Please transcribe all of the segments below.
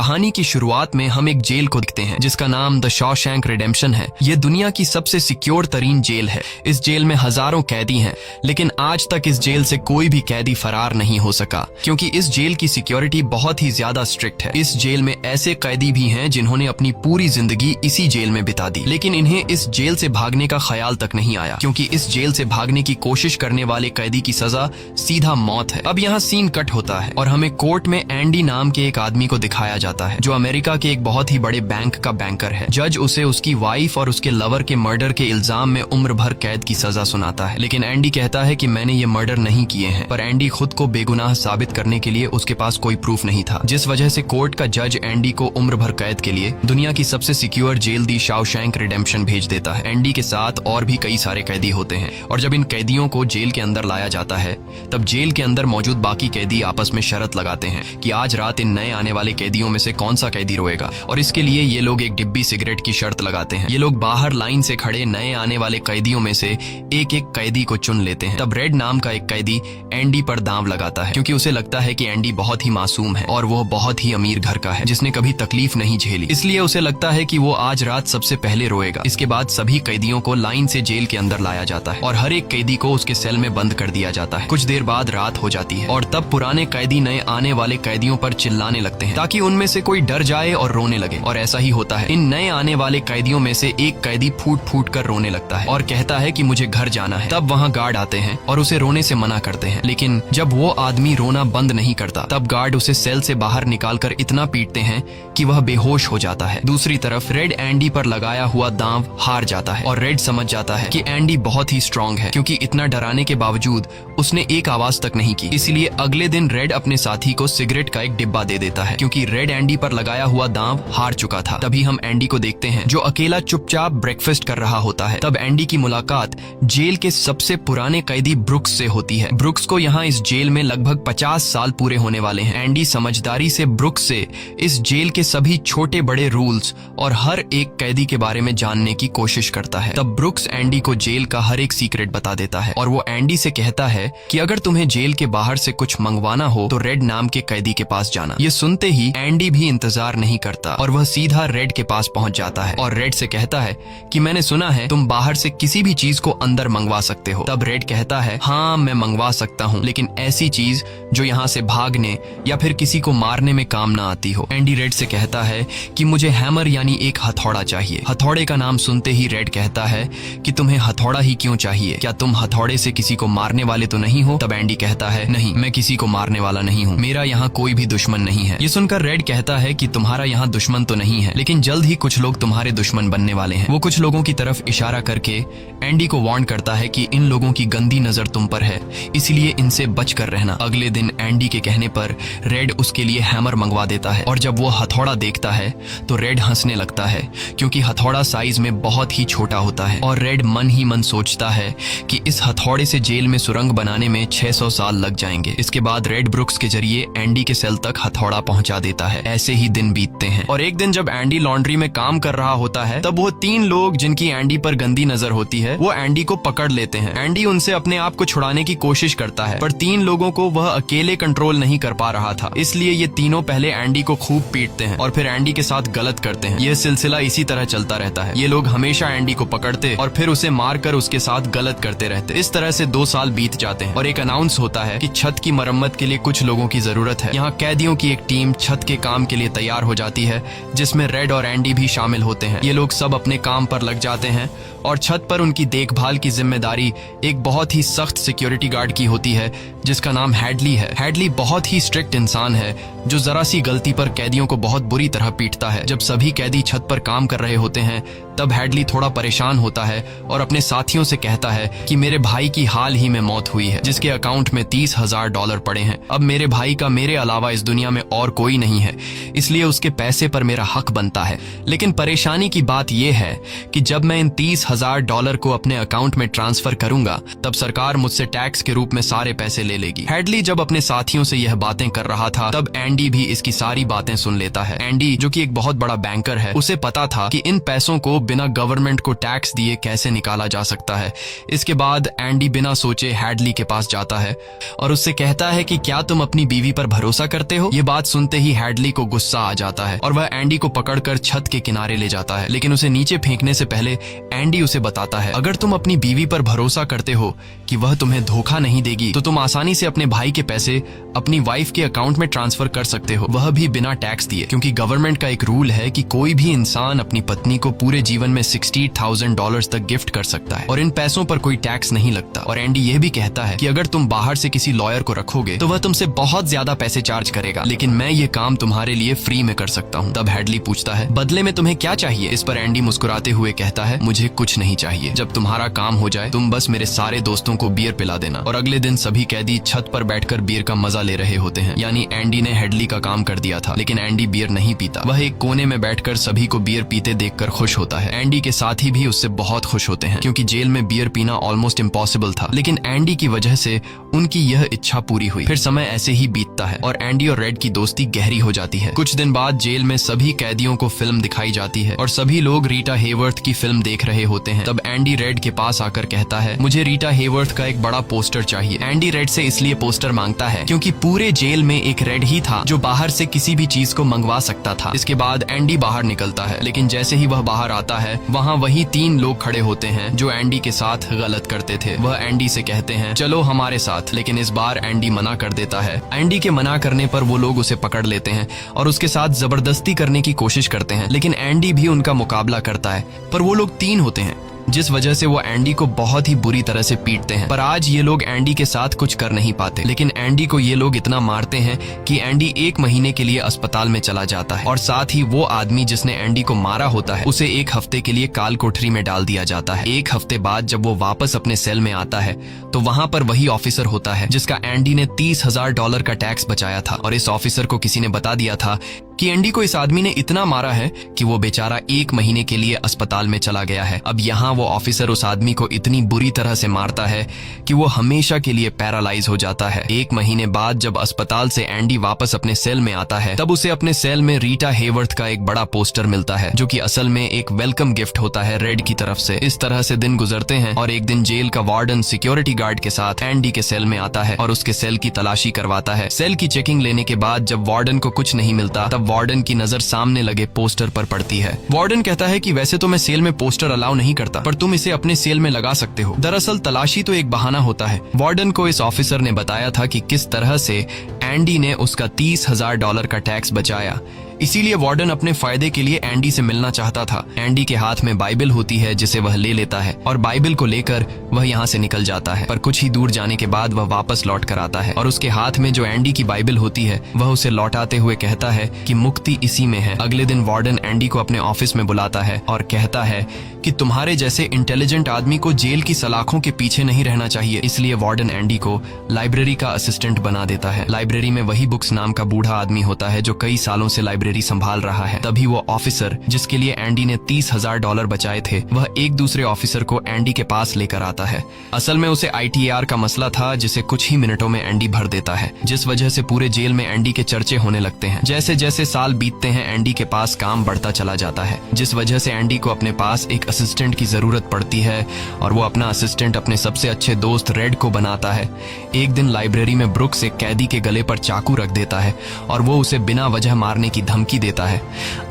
कहानी की शुरुआत में हम एक जेल को देखते हैं जिसका नाम द शॉशैंक रिडेम्पशन है। ये दुनिया की सबसे सिक्योर तरीन जेल है। इस जेल में हजारों कैदी हैं, लेकिन आज तक इस जेल से कोई भी कैदी फरार नहीं हो सका क्योंकि इस जेल की सिक्योरिटी बहुत ही ज्यादा स्ट्रिक्ट है। इस जेल में ऐसे कैदी भी हैं जिन्होंने अपनी पूरी जिंदगी इसी जेल में बिता दी, लेकिन इन्हें इस जेल से भागने का ख्याल तक नहीं आया क्योंकि इस जेल से भागने की कोशिश करने वाले कैदी की सजा सीधा मौत है। अब यहाँ सीन कट होता है और हमें कोर्ट में एंडी नाम के एक आदमी को दिखाया जाता है जो अमेरिका के एक बहुत ही बड़े बैंक का बैंकर है। जज उसे उसकी वाइफ और उसके लवर के मर्डर के इल्जाम में उम्र भर कैद की सजा सुनाता है, लेकिन एंडी कहता है कि मैंने ये मर्डर नहीं किए हैं। पर एंडी खुद को बेगुनाह साबित करने के लिए उसके पास कोई प्रूफ नहीं था, जिस वजह से कोर्ट का जज एंडी को उम्र भर कैद के लिए दुनिया की सबसे सिक्योर जेल दी शॉशैंक रिडेम्पशन भेज देता है। एंडी के साथ और भी कई सारे कैदी होते हैं और जब इन कैदियों को जेल के अंदर लाया जाता है तब जेल के अंदर मौजूद बाकी कैदी आपस में शर्त लगाते हैं कि आज रात इन नए आने वाले कैदियों में से कौन सा कैदी रोएगा, और इसके लिए ये लोग एक डिब्बी सिगरेट की शर्त लगाते हैं। ये लोग बाहर लाइन से खड़े नए आने वाले कैदियों में से एक एक कैदी को चुन लेते हैं। तब रेड नाम का एक कैदी एंडी पर दांव लगाता है क्योंकि उसे लगता है कि एंडी बहुत ही मासूम है और वो बहुत ही अमीर घर का है जिसने कभी तकलीफ नहीं झेली, इसलिए उसे लगता है कि वो आज रात सबसे पहले रोएगा। इसके बाद सभी कैदियों को लाइन से जेल के अंदर लाया जाता है और हर एक कैदी को उसके सेल में बंद कर दिया जाता है। कुछ देर बाद रात हो जाती है और तब पुराने कैदी नए आने वाले कैदियों पर चिल्लाने लगते हैं ताकि उनमें से कोई डर जाए और रोने लगे, और ऐसा ही होता है। इन नए आने वाले कैदियों में से एक कैदी फूट फूट कर रोने लगता है और कहता है कि मुझे घर जाना है। तब वहाँ गार्ड आते हैं और उसे रोने से मना करते हैं, लेकिन जब वो आदमी रोना बंद नहीं करता तब गार्ड उसे सेल से बाहर निकालकर इतना पीटते हैं कि वह बेहोश हो जाता है। दूसरी तरफ रेड एंडी पर लगाया हुआ दांव हार जाता है और रेड समझ जाता है कि एंडी बहुत ही स्ट्रांग है क्योंकि इतना डराने के बावजूद उसने एक आवाज तक नहीं की। इसलिए अगले दिन रेड अपने साथी को सिगरेट का एक डिब्बा दे देता है क्योंकि रेड एंडी पर लगाया हुआ दांव हार चुका था। तभी हम एंडी को देखते हैं जो अकेला चुपचाप ब्रेकफास्ट कर रहा होता है। तब एंडी की मुलाकात जेल के सबसे पुराने कैदी ब्रुक्स से होती है। ब्रुक्स को यहाँ इस जेल में लगभग 50 साल पूरे होने वाले हैं। एंडी समझदारी से ब्रुक्स से इस जेल के सभी छोटे बड़े रूल्स और हर एक कैदी के बारे में जानने की कोशिश करता है। तब ब्रुक्स एंडी को जेल का हर एक सीक्रेट बता देता है और वो एंडी से कहता है कि अगर तुम्हें जेल के बाहर से कुछ मंगवाना हो तो रेड नाम के कैदी के पास जाना। ये सुनते ही एंडी भी इंतजार नहीं करता और वह सीधा रेड के पास पहुंच जाता है और रेड से कहता है कि मैंने सुना है तुम बाहर से किसी भी चीज को अंदर मंगवा सकते हो। तब रेड कहता है हाँ मैं मंगवा सकता हूँ, लेकिन ऐसी चीज जो यहाँ से भागने या फिर किसी को मारने में काम ना आती हो। एंडी रेड से कहता है कि मुझे हैमर यानी एक हथौड़ा चाहिए। हथौड़े का नाम सुनते ही रेड कहता है कि तुम्हें हथौड़ा ही क्यों चाहिए, क्या तुम हथौड़े से किसी को मारने वाले तो नहीं हो? तब एंडी कहता है नहीं, मैं किसी को मारने वाला नहीं हूँ, मेरा यहाँ कोई भी दुश्मन नहीं है। ये सुनकर रेड कहता है कि तुम्हारा यहाँ दुश्मन तो नहीं है, लेकिन जल्द ही कुछ लोग तुम्हारे दुश्मन बनने वाले हैं। वो कुछ लोगों की तरफ इशारा करके एंडी को वार्न करता है कि इन लोगों की गंदी नजर तुम पर है, इसलिए इनसे बच कर रहना। अगले दिन एंडी के कहने पर रेड उसके लिए हैमर मंगवा देता है और जब वो हथौड़ा देखता है तो रेड हंसने लगता है क्योंकि हथौड़ा साइज में बहुत ही छोटा होता है और रेड मन ही मन सोचता है कि इस हथौड़े से जेल में सुरंग बनाने में 600 साल लग जाएंगे। इसके बाद रेड ब्रुक्स के जरिए एंडी के सेल तक हथौड़ा पहुंचा देता है। ऐसे ही दिन बीतते हैं और एक दिन जब एंडी लॉन्ड्री में काम कर रहा होता है तब वो 3 लोग जिनकी एंडी पर गंदी नजर होती है वो एंडी को पकड़ लेते हैं। एंडी उनसे अपने आप को छुड़ाने की कोशिश करता है पर 3 लोगों को वह अकेले कंट्रोल नहीं कर पा रहा था, इसलिए ये तीनों पहले एंडी को खूब पीटते हैं और फिर एंडी के साथ गलत करते हैं। यह सिलसिला इसी तरह चलता रहता है। ये लोग हमेशा एंडी को पकड़ते और फिर उसे मारकर उसके साथ गलत करते रहते। इस तरह से 2 साल बीत जाते हैं और एक अनाउंस होता है कि छत की मरम्मत के लिए कुछ लोगों की जरूरत है। यहाँ कैदियों की एक टीम छत के काम के लिए तैयार हो जाती है जिसमें रेड और एंडी भी शामिल होते हैं। ये लोग सब अपने काम पर लग जाते हैं और छत पर उनकी देखभाल की जिम्मेदारी एक बहुत ही सख्त सिक्योरिटी गार्ड की होती है जिसका नाम हैडली है। हैडली बहुत ही स्ट्रिक्ट इंसान है जो जरा सी गलती पर कैदियों को बहुत बुरी तरह पीटता है। जब सभी कैदी छत पर काम कर रहे होते हैं तब हैडली थोड़ा परेशान होता है और अपने साथियों से कहता है कि मेरे भाई की हाल ही में मौत हुई है जिसके अकाउंट में $30,000 पड़े हैं। अब मेरे भाई का मेरे अलावा इस दुनिया में और कोई नहीं है, इसलिए उसके पैसे पर मेरा हक बनता है। लेकिन परेशानी की बात यह है कि जब मैं इन $30,000 को अपने अकाउंट में ट्रांसफर करूंगा तब सरकार मुझसे टैक्स के रूप में सारे पैसे ले लेगी। हैडली जब अपने साथियों से यह बातें कर रहा था तब एंडी भी इसकी सारी बातें सुन लेता है। एंडी जो कि एक बहुत बड़ा बैंकर है उसे पता था कि इन पैसों को बिना गवर्नमेंट को टैक्स दिए कैसे निकाला जा सकता है। इसके बाद एंडी बिना सोचे हैडली के पास जाता है और उससे कहता है कि क्या तुम अपनी बीवी पर भरोसा करते हो। ये बात सुनते ही हैडली को गुस्सा आ जाता है और वह एंडी को पकड़कर छत के किनारे ले जाता है, लेकिन उसे नीचे फेंकने से पहले एंडी उसे बताता है, अगर तुम अपनी बीवी पर भरोसा करते हो कि वह तुम्हें धोखा नहीं देगी तो तुम आसानी से अपने भाई के पैसे अपनी वाइफ के अकाउंट में ट्रांसफर कर सकते हो, वह भी बिना टैक्स दिए, क्योंकि गवर्नमेंट का एक रूल है कि कोई भी इंसान अपनी पत्नी को पूरे जीवन में $60,000 तक गिफ्ट कर सकता है और इन पैसों पर कोई टैक्स नहीं लगता। और एंडी यह भी कहता है कि अगर तुम बाहर से किसी लॉयर को रखोगे तो वह तुमसे बहुत ज्यादा पैसे चार्ज करेगा, लेकिन मैं ये काम तुम्हारे लिए फ्री में कर सकता हूँ। तब हैडली पूछता है, बदले में तुम्हें क्या चाहिए? इस पर एंडी मुस्कुराते हुए कहता है, मुझे कुछ नहीं चाहिए, जब तुम्हारा काम हो जाए तुम बस मेरे सारे दोस्तों को बियर पिला देना। और अगले दिन सभी कैदी छत पर बैठकर बियर का मजा ले रहे होते हैं, यानी एंडी ने हैडली का काम कर दिया था। लेकिन एंडी बियर नहीं पीता, वह एक कोने में बैठकर सभी को बियर पीते देखकर खुश होता है। एंडी के साथी भी उससे बहुत खुश होते हैं, क्योंकि जेल में बियर पीना ऑलमोस्ट इम्पॉसिबल था, लेकिन एंडी की वजह से उनकी यह इच्छा पूरी हुई। फिर समय ऐसे ही बीतता है और एंडी और रेड की दोस्ती गहरी हो जाती है। कुछ दिन बाद जेल में सभी कैदियों को फिल्म दिखाई जाती है और सभी लोग रीटा हेवर्थ की फिल्म देख रहे होते हैं। तब एंडी रेड के पास आकर कहता है, मुझे रीटा हेवर्थ का एक बड़ा पोस्टर चाहिए। एंडी रेड से इसलिए पोस्टर मांगता है क्योंकि पूरे जेल में एक रेड ही था जो बाहर से किसी भी चीज को मंगवा सकता था। इसके बाद एंडी बाहर निकलता है, लेकिन जैसे ही वह बाहर आता है वहाँ वही 3 लोग खड़े होते हैं जो एंडी के साथ गलत करते थे। वह एंडी से कहते हैं, चलो हमारे साथ, लेकिन इस बार एंडी मना कर देता है। एंडी के मना करने पर वो लोग उसे पकड़ लेते हैं और उसके साथ जबरदस्ती करने की कोशिश करते हैं, लेकिन एंडी भी उनका मुकाबला करता है, पर वो लोग 3 होते हैं, जिस वजह से वो एंडी को बहुत ही बुरी तरह से पीटते हैं। पर आज ये लोग एंडी के साथ कुछ कर नहीं पाते, लेकिन एंडी को ये लोग इतना मारते हैं कि एंडी 1 महीने के लिए अस्पताल में चला जाता है और साथ ही वो आदमी जिसने एंडी को मारा होता है उसे 1 हफ्ते के लिए काल कोठरी में डाल दिया जाता है। 1 हफ्ते बाद जब वो वापस अपने सेल में आता है तो वहाँ पर वही ऑफिसर होता है जिसका एंडी ने $30,000 का टैक्स बचाया था, और इस ऑफिसर को किसी ने बता दिया था कि एंडी को इस आदमी ने इतना मारा है कि वो बेचारा 1 महीने के लिए अस्पताल में चला गया है। अब यहाँ वो ऑफिसर उस आदमी को इतनी बुरी तरह से मारता है कि वो हमेशा के लिए पैरालाइज हो जाता है। 1 महीने बाद जब अस्पताल से एंडी वापस अपने सेल में आता है तब उसे अपने सेल में रीटा हेवर्थ का एक बड़ा पोस्टर मिलता है, जो कि असल में एक वेलकम गिफ्ट होता है रेड की तरफ से। इस तरह से दिन गुजरते हैं और एक दिन जेल का वार्डन सिक्योरिटी गार्ड के साथ एंडी के सेल में आता है और उसके सेल की तलाशी करवाता है। सेल की चेकिंग लेने के बाद जब वार्डन को कुछ नहीं मिलता तब वार्डन की नजर सामने लगे पोस्टर पर पड़ती है। वार्डन कहता है कि वैसे तो मैं सेल में पोस्टर अलाउ नहीं करता, पर तुम इसे अपने सेल में लगा सकते हो। दरअसल तलाशी तो एक बहाना होता है। वार्डन को इस ऑफिसर ने बताया था कि किस तरह से एंडी ने उसका $30,000 का टैक्स बचाया, इसीलिए वार्डन अपने फायदे के लिए एंडी से मिलना चाहता था। एंडी के हाथ में बाइबल होती है जिसे वह ले लेता है और बाइबल को लेकर वह यहाँ से निकल जाता है, पर कुछ ही दूर जाने के बाद वह वापस लौट कर आता है और उसके हाथ में जो एंडी की बाइबल होती है वह उसे लौटाते हुए कहता है कि मुक्ति इसी में है। अगले दिन वार्डन एंडी को अपने ऑफिस में बुलाता है और कहता है कि तुम्हारे जैसे इंटेलिजेंट आदमी को जेल की सलाखों के पीछे नहीं रहना चाहिए, इसलिए वार्डन एंडी को लाइब्रेरी का असिस्टेंट बना देता है। लाइब्रेरी में वही बुक्स नाम का बूढ़ा आदमी होता है जो कई सालों से लाइब्रेरी संभाल रहा है। तभी वो ऑफिसर जिसके लिए एंडी ने $30,000 बचाए थे वह एक दूसरे ऑफिसर को एंडी के पास लेकर आता है। असल में उसे ITR का मसला था जिसे कुछ ही मिनटों में एंडी भर देता है, जिस वजह से पूरे जेल में एंडी के चर्चे होने लगते हैं। जैसे जैसे साल बीतते हैं एंडी के पास काम बढ़ता चला जाता है, जिस वजह से एंडी को अपने पास एक असिस्टेंट की जरूरत पड़ती है और वो अपना असिस्टेंट अपने सबसे अच्छे दोस्त रेड को बनाता है। एक दिन लाइब्रेरी में ब्रुक्स एक कैदी के गले पर चाकू रख देता है और वो उसे बिना वजह मारने की धमकी देता है।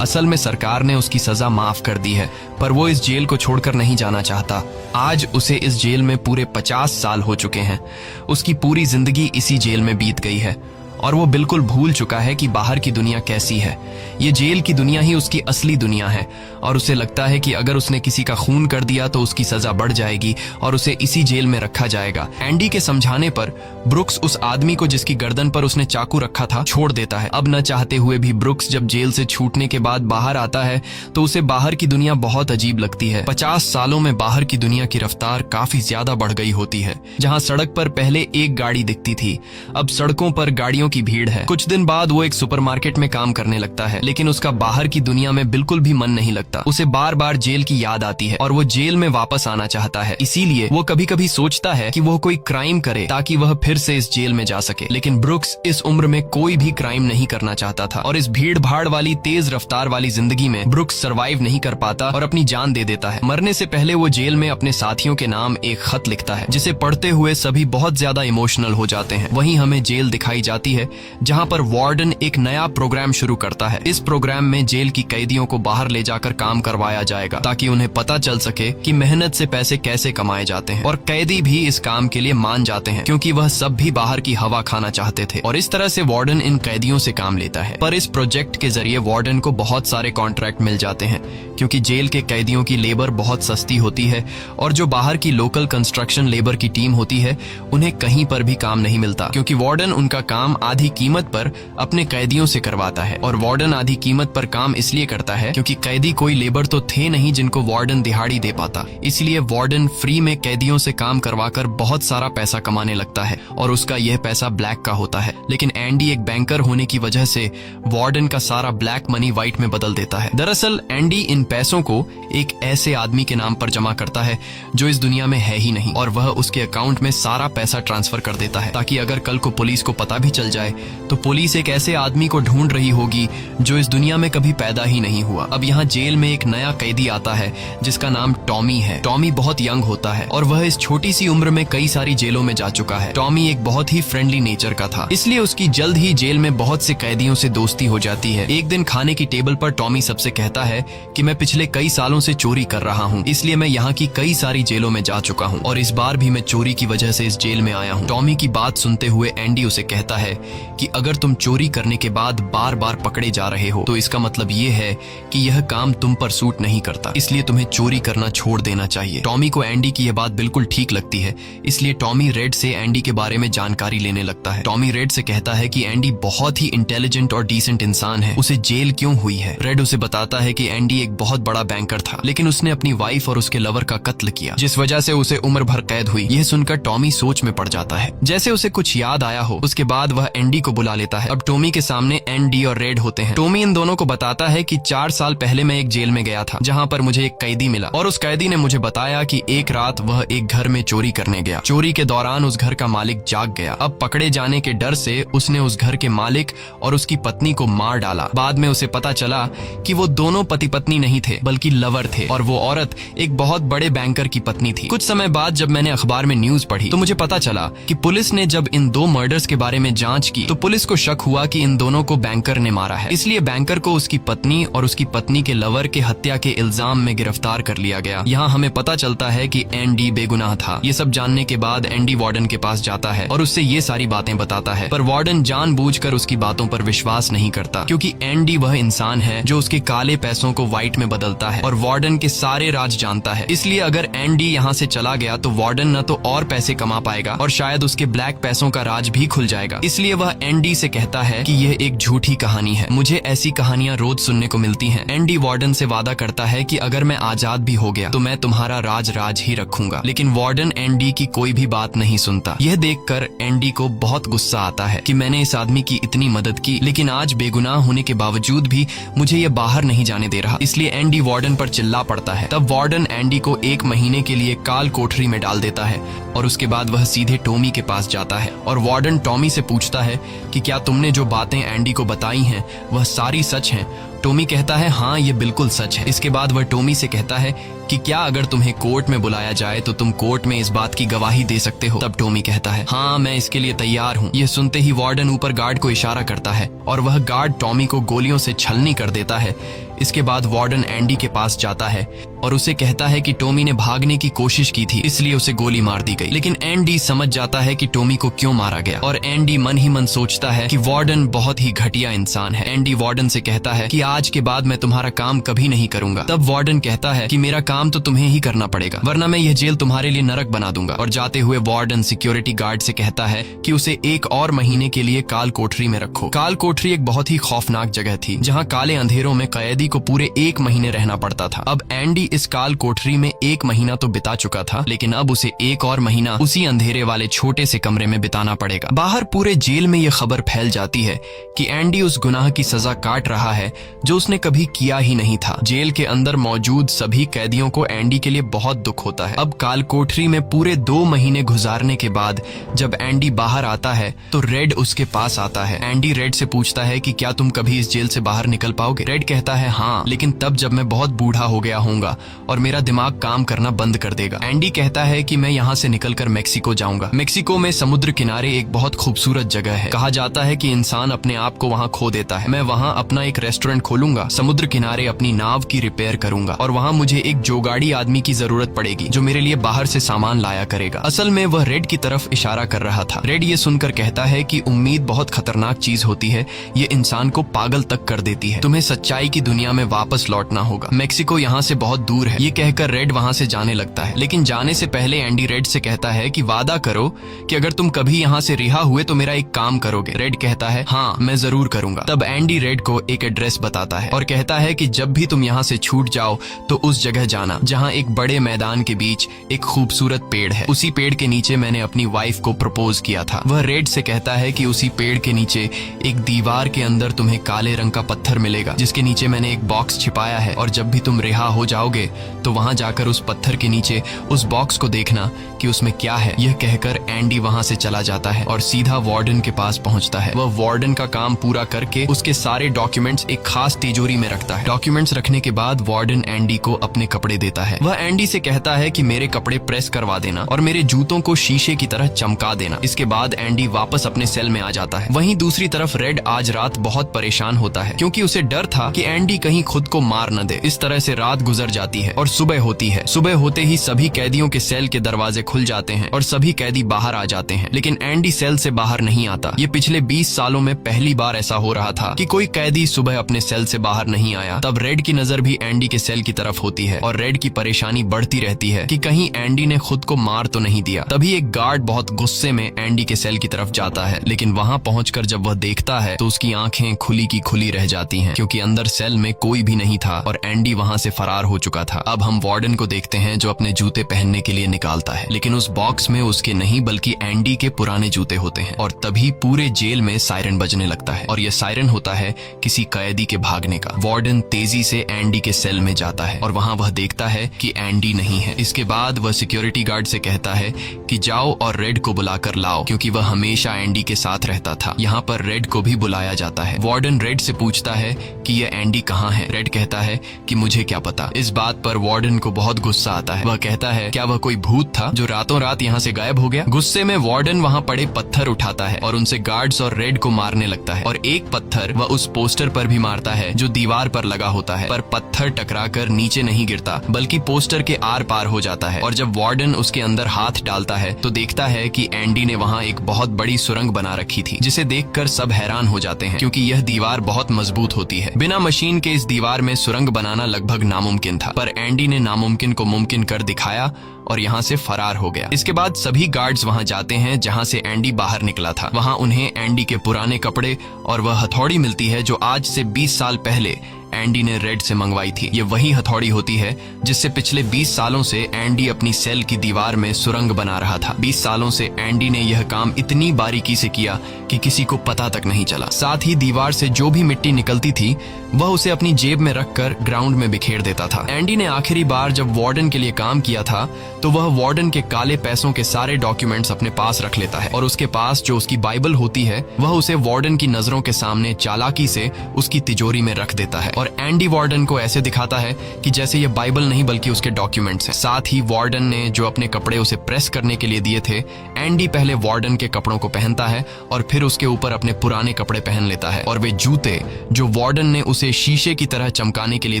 असल में सरकार ने उसकी सजा माफ कर दी है, पर वो इस जेल को छोड़कर नहीं जाना चाहता। आज उसे इस जेल में पूरे 50 साल हो चुके हैं। उसकी पूरी जिंदगी इसी जेल में बीत गई है और वो बिल्कुल भूल चुका है कि बाहर की दुनिया कैसी है। ये जेल की दुनिया ही उसकी असली दुनिया है और उसे लगता है कि अगर उसने किसी का खून कर दिया तो उसकी सजा बढ़ जाएगी और उसे इसी जेल में रखा जाएगा। एंडी के समझाने पर ब्रुक्स उस आदमी को जिसकी गर्दन पर उसने चाकू रखा था छोड़ देता है। अब न चाहते हुए भी ब्रुक्स जब जेल से छूटने के बाद बाहर आता है तो उसे बाहर की दुनिया बहुत अजीब लगती है। 50 सालों में बाहर की दुनिया की रफ्तार काफी ज्यादा बढ़ गई होती है। जहाँ सड़क पर पहले एक गाड़ी दिखती थी, अब सड़कों पर गाड़ियों की भीड़ है। कुछ दिन बाद वो एक सुपरमार्केट में काम करने लगता है, लेकिन उसका बाहर की दुनिया में बिल्कुल भी मन नहीं लगता। उसे बार बार जेल की याद आती है और वो जेल में वापस आना चाहता है। इसीलिए वो कभी कभी सोचता है कि वो कोई क्राइम करे ताकि वह फिर से इस जेल में जा सके। लेकिन ब्रुक्स इस उम्र में कोई भी क्राइम नहीं करना चाहता था और इस भीड़ भाड़ वाली तेज रफ्तार वाली जिंदगी में ब्रुक्स सरवाइव नहीं कर पाता और अपनी जान दे देता है। मरने से पहले वो जेल में अपने साथियों के नाम एक खत लिखता है, जिसे पढ़ते हुए सभी बहुत ज्यादा इमोशनल हो जाते हैं। वहीं हमें जेल दिखाई जाती है, जहां पर वार्डन एक नया प्रोग्राम शुरू करता है। इस प्रोग्राम में जेल की कैदियों को बाहर ले जाकर काम करवाया जाएगा ताकि उन्हें पता चल सके कि मेहनत से पैसे कैसे कमाए जाते हैं। और कैदी भी इस काम के लिए मान जाते हैं, क्योंकि वह सब भी बाहर की हवा खाना चाहते थे। और इस तरह से वार्डन इन कैदियों से काम लेता है। पर इस प्रोजेक्ट के जरिए वार्डन को बहुत सारे कॉन्ट्रैक्ट मिल जाते हैं, क्योंकि जेल के कैदियों की लेबर बहुत सस्ती होती है और जो बाहर की लोकल कंस्ट्रक्शन लेबर की टीम होती है उन्हें कहीं पर भी काम नहीं मिलता, क्योंकि वार्डन उनका काम आधी कीमत पर अपने कैदियों से करवाता है। और वार्डन आधी कीमत पर काम इसलिए करता है क्योंकि कैदी कोई लेबर तो थे नहीं जिनको वार्डन दिहाड़ी दे पाता। इसलिए वार्डन फ्री में कैदियों से काम करवाकर बहुत सारा पैसा कमाने लगता है और उसका यह पैसा ब्लैक का होता है। लेकिन एंडी एक बैंकर होने की वजह से वार्डन का सारा ब्लैक मनी व्हाइट में बदल देता है। दरअसल एंडी इन पैसों को एक ऐसे आदमी के नाम पर जमा करता है जो इस दुनिया में है ही नहीं, और वह उसके अकाउंट में सारा पैसा ट्रांसफर कर देता है ताकि अगर कल को पुलिस को पता भी चल जाए तो पुलिस एक ऐसे आदमी को ढूंढ रही होगी जो इस दुनिया में कभी पैदा ही नहीं हुआ। अब यहाँ जेल में एक नया कैदी आता है जिसका नाम टॉमी है। टॉमी बहुत यंग होता है और वह इस छोटी सी उम्र में कई सारी जेलों में जा चुका है। टॉमी एक बहुत ही फ्रेंडली नेचर का था, इसलिए उसकी जल्द ही जेल में बहुत से कैदियों से दोस्ती हो जाती है। एक दिन खाने की टेबल पर टॉमी सबसे कहता है कि मैं पिछले कई सालों से चोरी कर रहा हूँ, इसलिए मैं यहाँ की कई सारी जेलों में जा चुका हूँ और इस बार भी मैं चोरी की वजह से इस जेल में आया हूँ। टॉमी की बात सुनते हुए एंडी उसे कहता है कि अगर तुम चोरी करने के बाद बार बार पकड़े जा रहे हो तो इसका मतलब ये है कि यह काम तुम पर सूट नहीं करता, इसलिए तुम्हें चोरी करना छोड़ देना चाहिए। टॉमी को एंडी की यह बात बिल्कुल ठीक लगती है, इसलिए टॉमी रेड से एंडी के बारे में जानकारी लेने लगता है। टॉमी रेड से कहता है कि एंडी बहुत ही इंटेलिजेंट और डिसेंट इंसान है, उसे जेल क्यों हुई है। रेड उसे बताता है कि एंडी एक बहुत बड़ा बैंकर था, लेकिन उसने अपनी वाइफ और उसके लवर का कत्ल किया, जिस वजह से उसे उम्र भर कैद हुई। यह सुनकर टॉमी सोच में पड़ जाता है, जैसे उसे कुछ याद आया हो। उसके बाद वह एंडी को बुला लेता है। अब टॉमी के सामने एंडी और रेड होते हैं। टॉमी इन दोनों को बताता है कि 4 साल पहले मैं एक जेल में गया था, जहाँ पर मुझे एक कैदी मिला और उस कैदी ने मुझे बताया कि एक रात वह एक घर में चोरी करने गया। चोरी के दौरान उस घर का मालिक जाग गया। अब पकड़े जाने के डर से उसने उस घर के मालिक और उसकी पत्नी को मार डाला। बाद में उसे पता चला कि वो दोनों पति पत्नी नहीं थे बल्कि लवर थे और वो औरत एक बहुत बड़े बैंकर की पत्नी थी। कुछ समय बाद जब मैंने अखबार में न्यूज पढ़ी तो मुझे पता चला कि पुलिस ने जब इन 2 मर्डर्स के बारे में जांच की तो पुलिस को शक हुआ कि इन दोनों को बैंकर ने मारा है। इसलिए बैंकर को उसकी पत्नी और उसकी पत्नी के लवर के हत्या के इल्जाम में गिरफ्तार कर लिया गया। यहाँ हमें पता चलता है कि एंडी बेगुनाह था। ये सब जानने के बाद एंडी वार्डन के पास जाता है और उससे ये सारी बातें बताता है, पर वार्डन जानबूझकर उसकी बातों पर विश्वास नहीं करता, क्योंकि एंडी वह इंसान है जो उसके काले पैसों को व्हाइट में बदलता है और वार्डन के सारे राज जानता है। इसलिए अगर एंडी यहाँ से चला गया तो वार्डन न तो और पैसे कमा पाएगा और शायद उसके ब्लैक पैसों का राज भी खुल जाएगा। इसलिए वह एंडी से कहता है कि यह एक झूठी कहानी है, मुझे ऐसी कहानियां रोज सुनने को मिलती हैं। एंडी वार्डन से वादा करता है कि अगर मैं आजाद भी हो गया तो मैं तुम्हारा राज ही रखूंगा, लेकिन वार्डन एंडी की कोई भी बात नहीं सुनता। यह देखकर एंडी को बहुत गुस्सा आता है कि मैंने इस आदमी की इतनी मदद की, लेकिन आज बेगुनाह होने के बावजूद भी मुझे ये बाहर नहीं जाने दे रहा। इसलिए एंडी वार्डन पर चिल्ला पड़ता है। तब वार्डन एंडी को 1 महीने के लिए काल कोठरी में डाल देता है और उसके बाद वह सीधे टॉमी के पास जाता है और वार्डन टॉमी से पूछता है कि क्या तुमने जो बातें एंडी को बताई हैं वह सारी सच हैं। टॉमी कहता है हाँ ये बिल्कुल सच है। इसके बाद वह टॉमी से कहता है कि क्या अगर तुम्हें कोर्ट में बुलाया जाए तो तुम कोर्ट में इस बात की गवाही दे सकते हो। तब टॉमी कहता है हाँ मैं इसके लिए तैयार हूँ। यह सुनते ही वार्डन ऊपर गार्ड को इशारा करता है और वह गार्ड टॉमी को गोलियों से छलनी कर देता है। इसके बाद वार्डन एंडी के पास जाता है और उसे कहता है कि टॉमी ने भागने की कोशिश की थी इसलिए उसे गोली मार दी गई। लेकिन एंडी समझ जाता है कि टॉमी को क्यों मारा गया और एंडी मन ही मन सोचता है कि वार्डन बहुत ही घटिया इंसान है। एंडी वार्डन से कहता है कि आज के बाद मैं तुम्हारा काम कभी नहीं करूंगा। तब वार्डन कहता है कि मेरा काम तो तुम्हें ही करना पड़ेगा, वरना मैं यह जेल तुम्हारे लिए नरक बना दूंगा। और जाते हुए वार्डन सिक्योरिटी गार्ड से कहता है कि उसे एक और महीने के लिए काल कोठरी में रखो। काल कोठरी एक बहुत ही खौफनाक जगह थी, जहाँ काले अंधेरों में कैदी को पूरे 1 महीने रहना पड़ता था। अब एंडी इस काल कोठरी में 1 महीना तो बिता चुका था, लेकिन अब उसे एक और महीना उसी अंधेरे वाले छोटे से कमरे में बिताना पड़ेगा। बाहर पूरे जेल में यह खबर फैल जाती है कि एंडी उस गुनाह की सजा काट रहा है जो उसने कभी किया ही नहीं था। जेल के अंदर मौजूद सभी कैदियों को एंडी के लिए बहुत दुख होता है। अब काल कोठरी में पूरे 2 महीने गुजारने के बाद जब एंडी बाहर आता है तो रेड उसके पास आता है। एंडी रेड से पूछता है कि क्या तुम कभी इस जेल से बाहर निकल पाओगे? रेड कहता है हाँ, लेकिन तब जब मैं बहुत बूढ़ा हो गया होऊंगा और मेरा दिमाग काम करना बंद कर देगा। एंडी कहता है कि मैं यहाँ से निकलकर मेक्सिको जाऊंगा। मेक्सिको में समुद्र किनारे एक बहुत खूबसूरत जगह है। कहा जाता है कि इंसान अपने आप को वहाँ खो देता है। मैं वहाँ अपना एक रेस्टोरेंट खोलूंगा, समुद्र किनारे अपनी नाव की रिपेयर करूंगा और वहाँ मुझे एक जोगाड़ी आदमी की जरूरत पड़ेगी जो मेरे लिए बाहर से सामान लाया करेगा। असल में वह रेड की तरफ इशारा कर रहा था। रेड ये सुनकर कहता है कि उम्मीद बहुत खतरनाक चीज होती है, ये इंसान को पागल तक कर देती है। तुम्हें सच्चाई की दुनिया में वापस लौटना होगा। मेक्सिको यहाँ से बहुत दूर है। ये कहकर रेड वहाँ से जाने लगता है, लेकिन जाने से पहले एंडी रेड से कहता है कि वादा करो कि अगर तुम कभी यहाँ से रिहा हुए तो मेरा एक काम करोगे। रेड कहता है हाँ, मैं जरूर करूंगा। तब एंडी रेड को एक एड्रेस बताता है और कहता है कि जब भी तुम यहाँ से छूट जाओ तो उस जगह जाना जहाँ एक बड़े मैदान के बीच एक खूबसूरत पेड़ है। उसी पेड़ के नीचे मैंने अपनी वाइफ को प्रपोज किया था। वह रेड से कहता है कि उसी पेड़ के नीचे एक दीवार के अंदर तुम्हें काले रंग का पत्थर मिलेगा जिसके नीचे मैंने एक बॉक्स छिपाया है, और जब भी तुम रिहा हो जाओगे तो वहां जाकर उस पत्थर के नीचे उस बॉक्स को देखना कि उसमें क्या है। यह कहकर एंडी वहां से चला जाता है और सीधा वार्डन के पास पहुंचता है। वह वार्डन का काम पूरा करके उसके सारे डॉक्यूमेंट्स एक खास तिजोरी में रखता है। डॉक्यूमेंट्स रखने के बाद वार्डन एंडी को अपने कपड़े देता है। वह एंडी से कहता है कि मेरे कपड़े प्रेस करवा देना और मेरे जूतों को शीशे की तरह चमका देना। इसके बाद एंडी वापस अपने सेल में आ जाता है। वहीं दूसरी तरफ रेड आज रात बहुत परेशान होता है क्योंकि उसे डर था कि एंडी कहीं खुद को मार न दे। इस तरह से रात गुजर जाती है और सुबह होती है। सुबह होते ही सभी कैदियों के सेल के दरवाजे खुल जाते हैं और सभी कैदी बाहर आ जाते हैं, लेकिन एंडी सेल से बाहर नहीं आता। ये पिछले 20 सालों में पहली बार ऐसा हो रहा था कि कोई कैदी सुबह अपने सेल से बाहर नहीं आया। तब रेड की नजर भी एंडी के सेल की तरफ होती है और रेड की परेशानी बढ़ती रहती है कि कहीं एंडी ने खुद को मार तो नहीं दिया। तभी एक गार्ड बहुत गुस्से में एंडी के सेल की तरफ जाता है, लेकिन वहां पहुंचकर जब वह देखता है तो उसकी आंखें खुली की खुली रह जाती हैं क्योंकि अंदर सेल में कोई भी नहीं था और एंडी वहां से फरार हो चुका था। अब हम वार्डन को देखते हैं जो अपने जूते पहनने के लिए निकालता है, लेकिन उस बॉक्स में उसके नहीं बल्कि एंडी के पुराने जूते होते हैं। और तभी पूरे जेल में सायरन बजने लगता है और यह सायरन होता है किसी कैदी के भागने का। वार्डन तेजी से एंडी के सेल में जाता है और वहां वह देखता है कि एंडी नहीं है। इसके बाद वह सिक्योरिटी गार्ड से कहता है कि जाओ और रेड को बुलाकर लाओ, क्योंकि वह हमेशा एंडी के साथ रहता था। यहाँ पर रेड को भी बुलाया जाता है। वार्डन रेड से पूछता है कि यह एंडी कहाँ है। रेड कहता है कि मुझे क्या पता। इस बात पर वार्डन को बहुत गुस्सा आता है। वह कहता है क्या वह कोई भूत था जो रातों रात यहाँ से गायब हो गया। गुस्से में वार्डन वहाँ पड़े पत्थर उठाता है और उनसे गार्ड्स और रेड को मारने लगता है, और एक पत्थर वह उस पोस्टर पर भी मारता है जो दीवार पर लगा होता है, पर पत्थर टकराकर नीचे नहीं गिरता बल्कि पोस्टर के आर पार हो जाता है। और जब वार्डन उसके अंदर हाथ डालता है तो देखता है कि एंडी ने वहाँ एक बहुत बड़ी सुरंग बना रखी थी, जिसे देखकर सब हैरान हो जाते हैं क्योंकि यह दीवार बहुत मजबूत होती है। बिना मशीन के इस दीवार में सुरंग बनाना लगभग नामुमकिन था, पर एंडी ने नामुमकिन को मुमकिन कर दिखाया और यहाँ से फरार हो गया। इसके बाद सभी गार्ड्स वहाँ जाते हैं जहाँ से एंडी बाहर निकला था। वहाँ उन्हें एंडी के पुराने कपड़े और वह हथौड़ी मिलती है जो आज से 20 साल पहले एंडी ने रेड से मंगवाई थी। ये वही हथौड़ी होती है जिससे पिछले 20 सालों से एंडी अपनी सेल की दीवार में सुरंग बना रहा था। 20 सालों से एंडी ने यह काम इतनी बारीकी से किया कि किसी को पता तक नहीं चला। साथ ही दीवार से जो भी मिट्टी निकलती थी वह उसे अपनी जेब में रखकर ग्राउंड में बिखेर देता था। एंडी ने आखिरी बार जब वार्डन के लिए काम किया था तो वह वार्डन के काले पैसों के सारे डॉक्यूमेंट्स अपने पास रख लेता है और उसके पास जो उसकी बाइबल होती है वह उसे वार्डन की नजरों के सामने चालाकी से उसकी तिजोरी में रख देता है। और एंडी वार्डन को ऐसे दिखाता है कि जैसे ये बाइबल नहीं बल्कि उसके डॉक्यूमेंट्स हैं। साथ ही वार्डन ने जो अपने कपड़े उसे प्रेस करने के लिए दिए थे, एंडी पहले वार्डन के कपड़ों को पहनता है और फिर उसके ऊपर अपने पुराने कपड़े पहन लेता है। और वे जूते जो वार्डन ने उस उसे शीशे की तरह चमकाने के लिए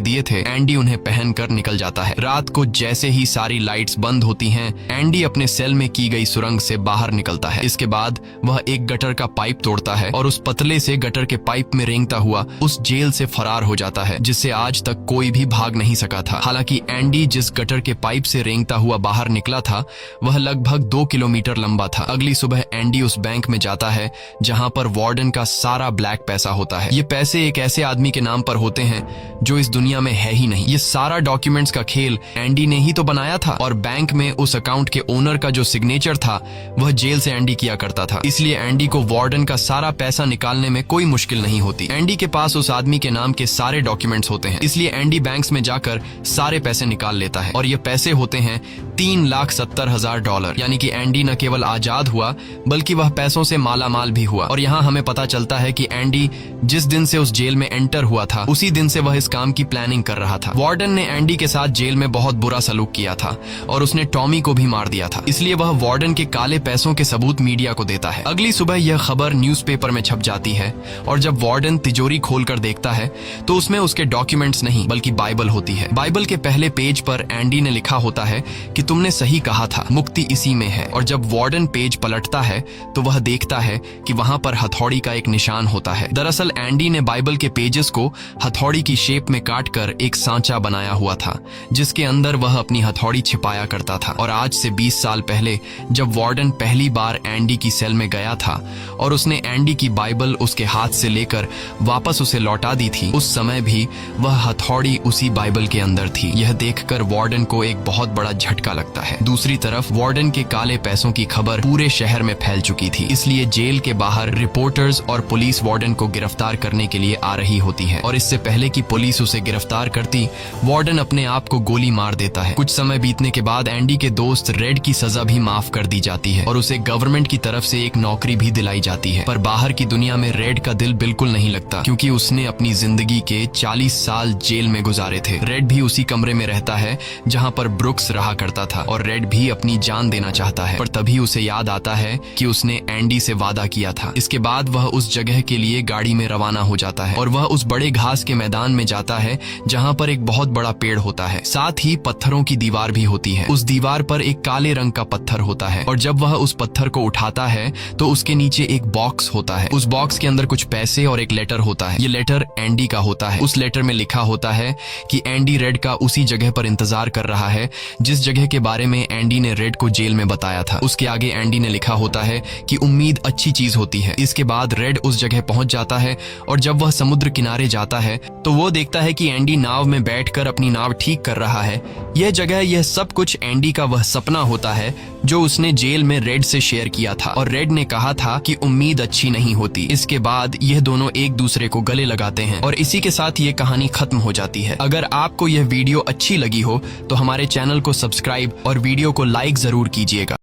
दिए थे, एंडी उन्हें पहनकर निकल जाता है। रात को जैसे ही सारी लाइट्स बंद होती हैं, एंडी अपने सेल में की गई सुरंग से बाहर निकलता है। इसके बाद वह एक गटर का पाइप तोड़ता है और उस पतले से गटर के पाइप में रेंगता हुआ उस जेल से फरार हो जाता है, जिससे आज तक कोई भी भाग नहीं सका था। हालांकि एंडी जिस गटर के पाइप से रेंगता हुआ बाहर निकला था वह लगभग 2 किलोमीटर लंबा था। अगली सुबह एंडी उस बैंक में जाता है जहां पर वार्डन का सारा ब्लैक पैसा होता है। ये पैसे एक ऐसे आदमी के नाम पर होते हैं जो इस दुनिया में है ही नहीं। ये सारा डॉक्यूमेंट्स का खेल एंडी ने ही तो बनाया था और बैंक में उस अकाउंट के ओनर का जो सिग्नेचर था वह जेल से एंडी किया करता था। इसलिए एंडी को वार्डन का सारा पैसा निकालने में कोई मुश्किल नहीं होती। एंडी के पास उस आदमी के नाम के सारे डॉक्यूमेंट्स होते हैं, इसलिए एंडी बैंक्स में जाकर सारे पैसे निकाल लेता है और ये पैसे होते हैं $3,70,000। यानी कि एंडी न केवल आजाद हुआ बल्कि वह पैसों से मालामाल भी हुआ। और यहाँ हमें पता चलता है कि एंडी जिस दिन से उस जेल में एंटर हुआ था उसी दिन से वह इस काम की प्लानिंग कर रहा था। वार्डन ने एंडी के साथ जेल में बहुत बुरा सलूक किया था और उसने टॉमी को भी मार दिया था, इसलिए वह वार्डन के काले पैसों के सबूत मीडिया को देता है। अगली सुबह यह खबर न्यूज़पेपर में छप जाती है और जब वार्डन तिजोरी खोलकर देखता है तो उसमें उसके डॉक्यूमेंट्स नहीं बल्कि बाइबल होती है। बाइबल के पहले पेज पर एंडी ने लिखा होता है कि तुमने सही कहा था, मुक्ति इसी में है। और जब वार्डन पेज पलटता है तो वह देखता है कि वहां पर हथौड़ी का एक निशान होता है। दरअसल एंडी ने बाइबल के पेजेस को हथौड़ी की शेप में काटकर एक सांचा बनाया हुआ था जिसके अंदर वह अपनी हथौड़ी छिपाया करता था। और आज से 20 साल पहले जब वार्डन पहली बार एंडी की सेल में गया था और उसने एंडी की बाइबल उसके हाथ से लेकर वापस उसे लौटा दी थी, उस समय भी वह हथौड़ी उसी बाइबल के अंदर थी। यह देखकर वार्डन को एक बहुत बड़ा झटका लगता है। दूसरी तरफ वार्डन के काले पैसों की खबर पूरे शहर में फैल चुकी थी, इसलिए जेल के बाहर रिपोर्टर्स और पुलिस वार्डन को गिरफ्तार करने के लिए आ रही होती है। और इससे पहले कि पुलिस उसे गिरफ्तार करती, वार्डन अपने आप को गोली मार देता है। कुछ समय बीतने के बाद एंडी के दोस्त रेड की सजा भी माफ कर दी जाती है और उसे गवर्नमेंट की तरफ से एक नौकरी भी दिलाई जाती है। पर बाहर की दुनिया में रेड का दिल बिल्कुल नहीं लगता क्योंकि उसने अपनी जिंदगी के 40 साल जेल में गुजारे थे। रेड भी उसी कमरे में रहता है जहां पर ब्रुक्स रहा करता था और रेड भी अपनी जान देना चाहता है, पर तभी उसे याद आता है कि उसने एंडी से वादा किया था। इसके बाद वह उस जगह के लिए गाड़ी में रवाना हो जाता है और वह उस बड़े घास के मैदान में जाता है जहां पर एक बहुत बड़ा पेड़ होता है, साथ ही पत्थरों की दीवार भी होती है। उस दीवार पर एक काले रंग का पत्थर होता है और जब वह उस पत्थर को उठाता है तो उसके नीचे एक बॉक्स होता है। उस बॉक्स के अंदर कुछ पैसे और एक लेटर होता है। ये लेटर एंडी का होता है। उस लेटर में लिखा होता है कि एंडी रेड का उसी जगह पर इंतजार कर रहा है जिस जगह के बारे में एंडी ने रेड को जेल में बताया था। उसके आगे एंडी ने लिखा होता है कि उम्मीद अच्छी चीज होती है। इसके बाद रेड उस जगह पहुंच जाता है और जब वह समुद्र किनारे जाता है तो वो देखता है कि एंडी नाव में बैठकर अपनी नाव ठीक कर रहा है। यह जगह, यह सब कुछ एंडी का वह सपना होता है जो उसने जेल में रेड से शेयर किया था और रेड ने कहा था कि उम्मीद अच्छी नहीं होती। इसके बाद यह दोनों एक दूसरे को गले लगाते हैं और इसी के साथ ये कहानी खत्म हो जाती है। अगर आपको यह वीडियो अच्छी लगी हो तो हमारे चैनल को सब्सक्राइब और वीडियो को लाइक जरूर कीजिएगा।